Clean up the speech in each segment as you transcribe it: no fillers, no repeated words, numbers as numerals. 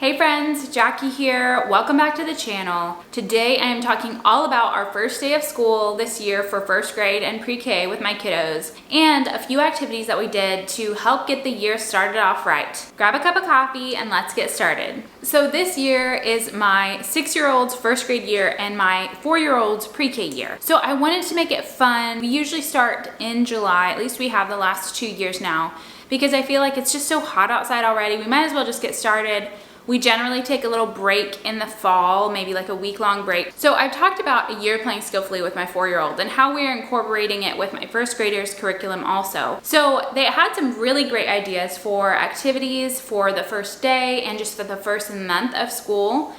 Hey friends, Jackie here. Welcome back to the channel. Today I am talking all about our first day of school this year for first grade and pre-K with my kiddos and a few activities that we did to help get the year started off right. Grab a cup of coffee and let's get started. So this year is my 6-year-old's first grade year and my 4-year-old's pre-K year. So I wanted to make it fun. We usually start in July, at least we have the last 2 years now, because I feel like it's just so hot outside already. We might as well just get started. We generally take a little break in the fall, maybe like a week-long break. So I've talked about a year playing skillfully with my 4-year-old and how we're incorporating it with my first graders curriculum also. So they had some really great ideas for activities for the first day and just for the first month of school.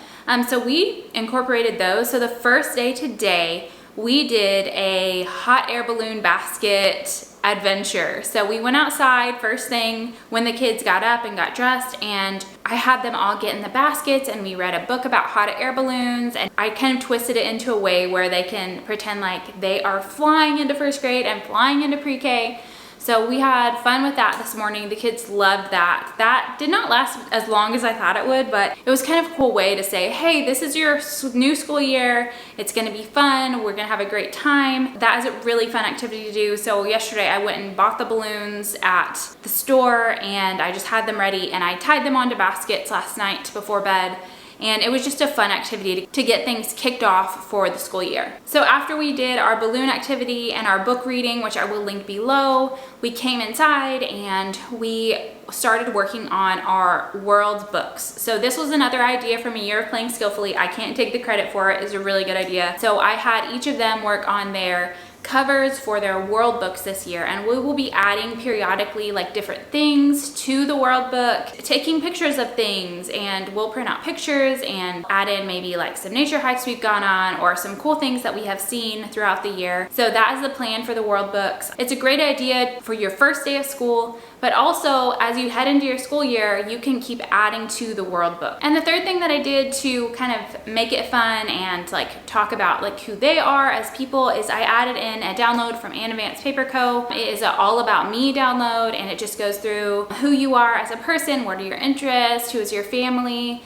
So we incorporated those. So the first day today, we did a hot air balloon basket adventure. So we went outside first thing when the kids got up and got dressed, and I had them all get in the baskets and we read a book about hot air balloons, and I kind of twisted it into a way where they can pretend like they are flying into first grade and flying into pre-K. So we had fun with that this morning. The kids loved that. That did not last as long as I thought it would, but it was kind of a cool way to say, hey, this is your new school year. It's gonna be fun. We're gonna have a great time. That is a really fun activity to do. So yesterday I went and bought the balloons at the store and I just had them ready and I tied them onto baskets last night before bed. And it was just a fun activity to get things kicked off for the school year. So after we did our balloon activity and our book reading, which I will link below, we came inside and we started working on our world books. So this was another idea from a year of playing skillfully. I can't take the credit for it. It's a really good idea. So I had each of them work on their covers for their world books this year, and we will be adding periodically like different things to the world book, taking pictures of things, and we'll print out pictures and add in maybe like some nature hikes we've gone on or some cool things that we have seen throughout the year. So that is the plan for the world books. It's a great idea for your first day of school, but also as you head into your school year, you can keep adding to the world book. And the third thing that I did to kind of make it fun and like talk about like who they are as people is I added in a download from Anna Vance Paper Co. It is an all about me download, and it just goes through who you are as a person, what are your interests, who is your family.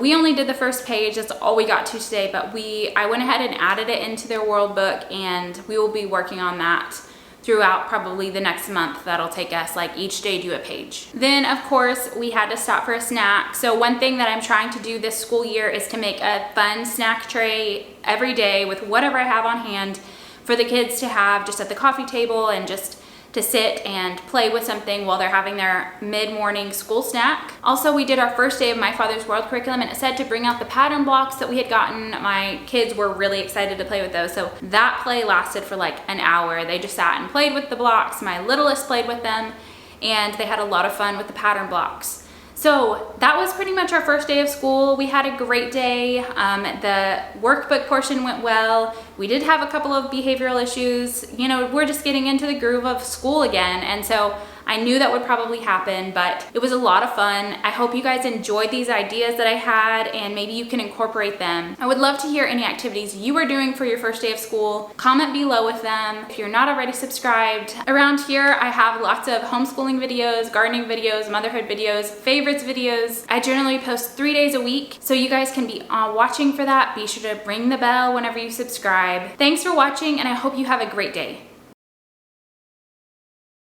We only did the first page, that's all we got to today, but I went ahead and added it into their world book, and we will be working on that throughout probably the next month. That'll take us like each day do a page. Then of course we had to stop for a snack. So one thing that I'm trying to do this school year is to make a fun snack tray every day with whatever I have on hand for the kids to have just at the coffee table and just to sit and play with something while they're having their mid-morning school snack. Also, we did our first day of My Father's World curriculum, and it said to bring out the pattern blocks that we had gotten. My kids were really excited to play with those. So that play lasted for like an hour. They just sat and played with the blocks. My littlest played with them, and they had a lot of fun with the pattern blocks. So that was pretty much our first day of school. We had a great day. The workbook portion went well. We did have a couple of behavioral issues. You know, we're just getting into the groove of school again. And so I knew that would probably happen, but it was a lot of fun. I hope you guys enjoyed these ideas that I had, and maybe you can incorporate them. I would love to hear any activities you are doing for your first day of school. Comment below with them. If you're not already subscribed, around here I have lots of homeschooling videos, gardening videos, motherhood videos, favorites videos. I generally post 3 days a week, so you guys can be watching for that. Be sure to ring the bell whenever you subscribe. Thanks for watching, and I hope you have a great day.